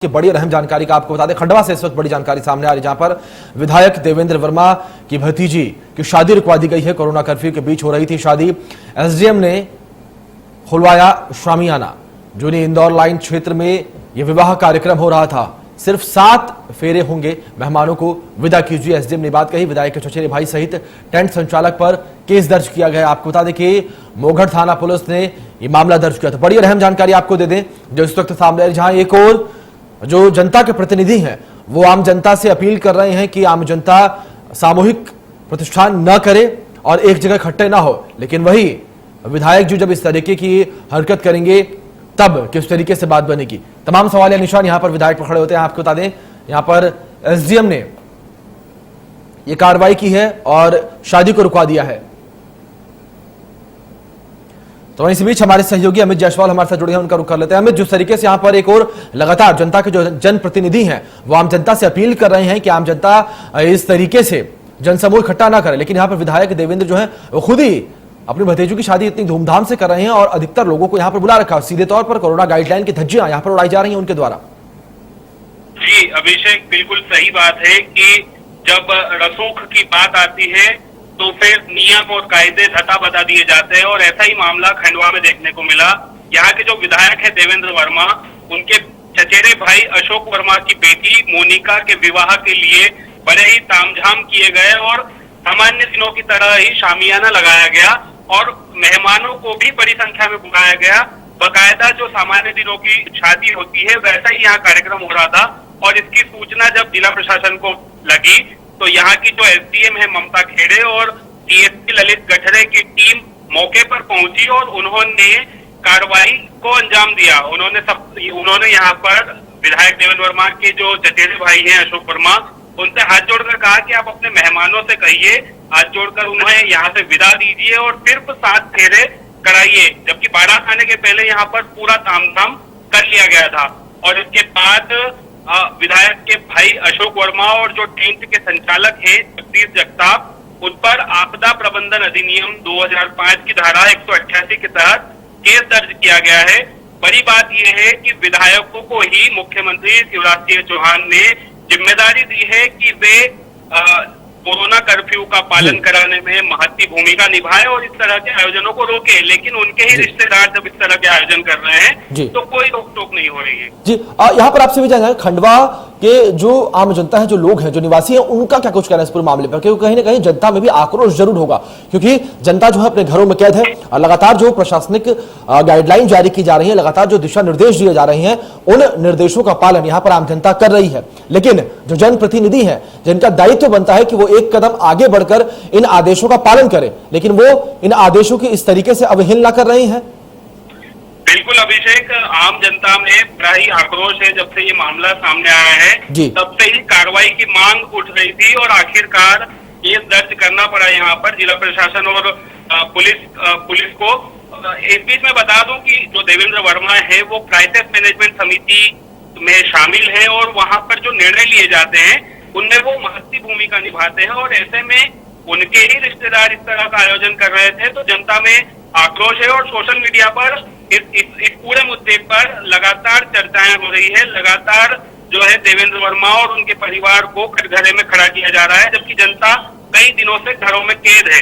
कि बड़ी और अहम जानकारी का आपको बता दें, खंडवा से इस वक्त बड़ी जानकारी सामने आ रही है, जहां पर विधायक देवेंद्र वर्मा की भतीजी की शादी रुकवा दी गई है। कोरोना कर्फ्यू के बीच हो रही थी शादी। एसडीएम ने खुलवाया शामियाना। जूनी इंदौर लाइन क्षेत्र में यह विवाह कार्यक्रम हो रहा था। सिर्फ 7 फेरे होंगे, मेहमानों को विदा कीजिए, एसडीएम ने बात कही। विधायक के चचेरे भाई सहित टेंट संचालक पर केस दर्ज किया गया। आपको बता दें कि मोघड़ थाना पुलिस ने यह मामला दर्ज किया था। बड़ी और अहम जानकारी आपको दे दें जो इस वक्त सामने है, जहां एक और जो जनता के प्रतिनिधि हैं वो आम जनता से अपील कर रहे हैं कि आम जनता सामूहिक प्रतिष्ठान न करे और एक जगह इकट्ठे ना हो। लेकिन वही विधायक जो जब इस तरीके की हरकत करेंगे तब किस तरीके से बात बनेगी, तमाम सवाल या निशान यहां पर विधायक पर खड़े होते हैं। आपको बता दें यहां पर एसडीएम ने यह कार्रवाई की है और शादी को रुकवा दिया है। तो इस बीच हमारे सहयोगी अमित जायसवाल हमारे साथ जुड़े हैं, उनका रुख कर लेते हैं। अमित, जिस तरीके से यहां पर एक और लगातार जनता के जो जनप्रतिनिधि हैं वो आम जनता से अपील कर रहे हैं कि आम जनता इस तरीके से जनसमूह इकट्ठा ना करे, लेकिन यहां पर विधायक देवेंद्र जो है वो खुद ही अपनी भतीजों की शादी इतनी धूमधाम से कर रहे हैं और अधिकतर लोगों को यहां पर बुला रखा है। सीधे तौर पर कोरोना गाइडलाइन की धज्जियां यहां पर उड़ाई जा रही हैं उनके द्वारा। जी अभिषेक, बिल्कुल सही बात है कि जब रसूख की बात आती है तो फिर नियम और कायदे धता बता दिए जाते हैं, और ऐसा ही मामला खंडवा में देखने को मिला। यहाँ के जो विधायक है देवेंद्र वर्मा, उनके चचेरे भाई अशोक वर्मा की बेटी मोनिका के विवाह के लिए बड़े ही तामझाम किए गए और सामान्य दिनों की तरह ही शामियाना लगाया गया और मेहमानों को भी बड़ी संख्या में बुलाया गया। बाकायदा जो सामान्य दिनों की शादी होती है वैसा ही यहाँ कार्यक्रम हो रहा था, और इसकी सूचना जब जिला प्रशासन को लगी तो यहाँ की जो एसडीएम है ममता खेड़े और डीएसपी ललित गठरे की टीम मौके पर पहुंची और उन्होंने कार्रवाई को अंजाम दिया। उन्होंने यहाँ पर विधायक देवेंद्र वर्मा के जो चचेरे भाई हैं अशोक वर्मा, उनसे हाथ जोड़कर कहा कि आप अपने मेहमानों से कहिए, हाथ जोड़कर उन्हें यहाँ से विदा दीजिए और सिर्फ 7 फेरे कराइए। जबकि बारात आने के पहले यहाँ पर पूरा तामझाम कर लिया गया था। और इसके बाद विधायक के भाई अशोक वर्मा और जो टेंट के संचालक हैं जगदीश जगताप, उन पर आपदा प्रबंधन अधिनियम 2005 की धारा 188 के तहत केस दर्ज किया गया है। बड़ी बात यह है कि विधायकों को ही मुख्यमंत्री शिवराज सिंह चौहान ने जिम्मेदारी दी है कि वे कोरोना कर्फ्यू का पालन कराने में महत्वपूर्ण भूमिका निभाए और इस तरह के आयोजनों को रोके। लेकिन उनके ही रिश्तेदार जब इस तरह के आयोजन कर रहे हैं तो कोई रोक टोक नहीं हो रही है। जी, यहाँ पर आपसे भी जानना है, खंडवा के जो आम जनता है, जो लोग हैं, जो निवासी हैं, उनका क्या कुछ कहना है इस पूरे मामले पर? क्योंकि कहीं ना कहीं जनता में भी आक्रोश जरूर होगा, क्योंकि जनता जो है अपने घरों में कैद है और लगातार जो प्रशासनिक गाइडलाइन जारी की जा रही है, लगातार जो दिशा निर्देश दिए जा रहे हैं, उन निर्देशों का पालन यहाँ पर आम जनता कर रही है। लेकिन जो जनप्रतिनिधि हैं, जिनका दायित्व बनता है कि वो एक कदम आगे बढ़कर इन आदेशों का पालन करें, लेकिन वो इन आदेशों की इस तरीके से अवहेलना कर रहे हैं। बिल्कुल अभिषेक, आम जनता में बड़ा ही आक्रोश है। जब से ये मामला सामने आया है तब से ही कार्रवाई की मांग उठ रही थी और आखिरकार केस दर्ज करना पड़ा यहाँ पर जिला प्रशासन और पुलिस को। इस बीच में बता दूं कि जो देवेंद्र वर्मा है वो क्राइसिस मैनेजमेंट समिति में शामिल है और वहां पर जो निर्णय लिए जाते हैं उनमें वो महत्वपूर्ण भूमिका निभाते हैं, और ऐसे में उनके ही रिश्तेदार इस तरह का आयोजन कर रहे थे तो जनता में आक्रोश है। और सोशल मीडिया पर इस पूरे मुद्दे पर लगातार चर्चाएं हो रही है। लगातार जो है देवेंद्र वर्मा और उनके परिवार को कटघरे में खड़ा किया जा रहा है, जबकि जनता कई दिनों से घरों में कैद है।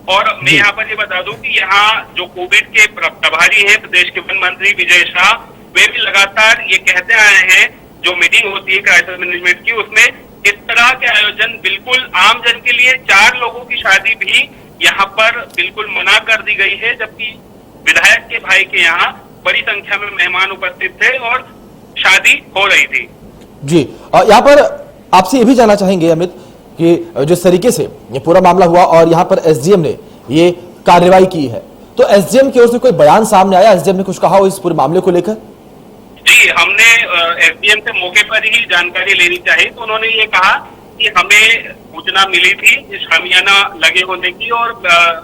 और मैं यहाँ पर ये बता दूं कि यहाँ जो कोविड के प्रभारी हैं प्रदेश के वन मंत्री विजय शाह, वे भी लगातार ये कहते आए हैं, जो मीटिंग होती है क्राइसिस मैनेजमेंट की, उसमें इस तरह के आयोजन बिल्कुल आम जन के लिए 4 लोगों की शादी भी यहाँ पर बिल्कुल मना कर दी गई है। जबकि विधायक के भाई के यहाँ बड़ी संख्या में मेहमान उपस्थित थे और शादी हो रही थी। जी, यहाँ पर आपसे ये भी जानना चाहेंगे अमित कि जिस तरीके से ये पूरा मामला हुआ और यहाँ पर एसडीएम ने ये कार्रवाई की है, तो एसडीएम की ओर से कोई बयान सामने आया? एसडीएम ने कुछ कहा हो इस पूरे मामले को लेकर? जी, हमने एसडीएम से मौके पर ही जानकारी लेनी चाहिए तो उन्होंने ये कहा कि हमें सूचना मिली थी शामियाना लगे होने की और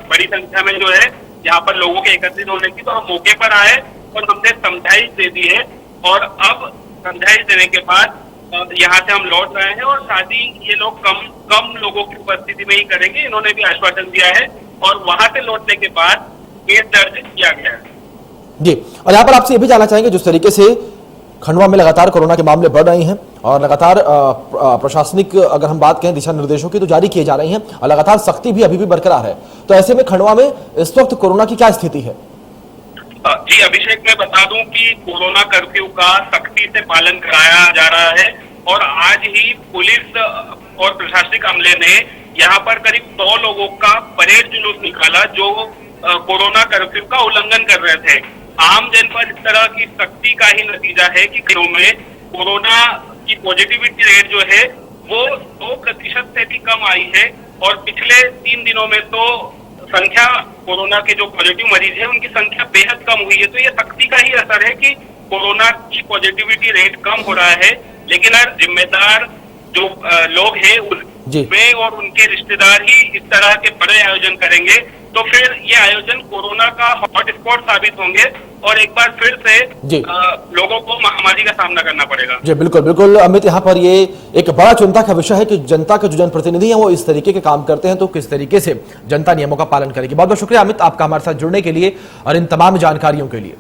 बड़ी संख्या में जो है यहाँ पर लोगों के एकत्रित होने की, तो हम मौके पर आए और हमने समझाइश दे दी है और अब समझाइश देने के बाद यहाँ से हम लौट रहे हैं और शादी ये लोग कम लोगों की उपस्थिति में ही करेंगे, इन्होंने भी आश्वासन दिया है। और वहां से लौटने के बाद केस दर्ज किया गया है। जी, और यहाँ पर आपसे ये भी जानना चाहेंगे जिस तरीके से खंडवा में लगातार कोरोना के मामले बढ़ रहे हैं और लगातार प्रशासनिक अगर हम बात करें दिशा निर्देशों की तो जारी किए जा रही हैं और लगातार सख्ती भी अभी भी बरकरार है। तो ऐसे में खंडवा में इस वक्त कोरोना की क्या स्थिति है? जी अभिषेक, मैं बता दूं कि कोरोना कर्फ्यू का सख्ती से पालन कराया जा रहा है और आज ही पुलिस और प्रशासनिक अमले ने यहाँ पर करीब 100 लोगों का परेड जुलूस निकाला जो कोरोना कर्फ्यू का उल्लंघन कर रहे थे। आम जन पर इस तरह की सख्ती का ही नतीजा है कि घरों में कोरोना की पॉजिटिविटी रेट जो है वो 2% से भी कम आई है और पिछले 3 दिनों में तो संख्या कोरोना के जो पॉजिटिव मरीज है उनकी संख्या बेहद कम हुई है। तो ये सख्ती का ही असर है कि कोरोना की पॉजिटिविटी रेट कम हो रहा है, लेकिन हर जिम्मेदार जो लोग हैं वे और उनके रिश्तेदार ही इस तरह के बड़े आयोजन करेंगे तो फिर ये आयोजन कोरोना का हॉटस्पॉट साबित होंगे और एक बार फिर से लोगों को महामारी का सामना करना पड़ेगा। जी बिल्कुल बिल्कुल अमित, यहाँ पर ये एक बड़ा चिंता का विषय है कि जनता के जो जनप्रतिनिधि हैं वो इस तरीके के काम करते हैं तो किस तरीके से जनता नियमों का पालन करेगी। बहुत बहुत शुक्रिया अमित आपका हमारे साथ जुड़ने के लिए और इन तमाम जानकारियों के लिए।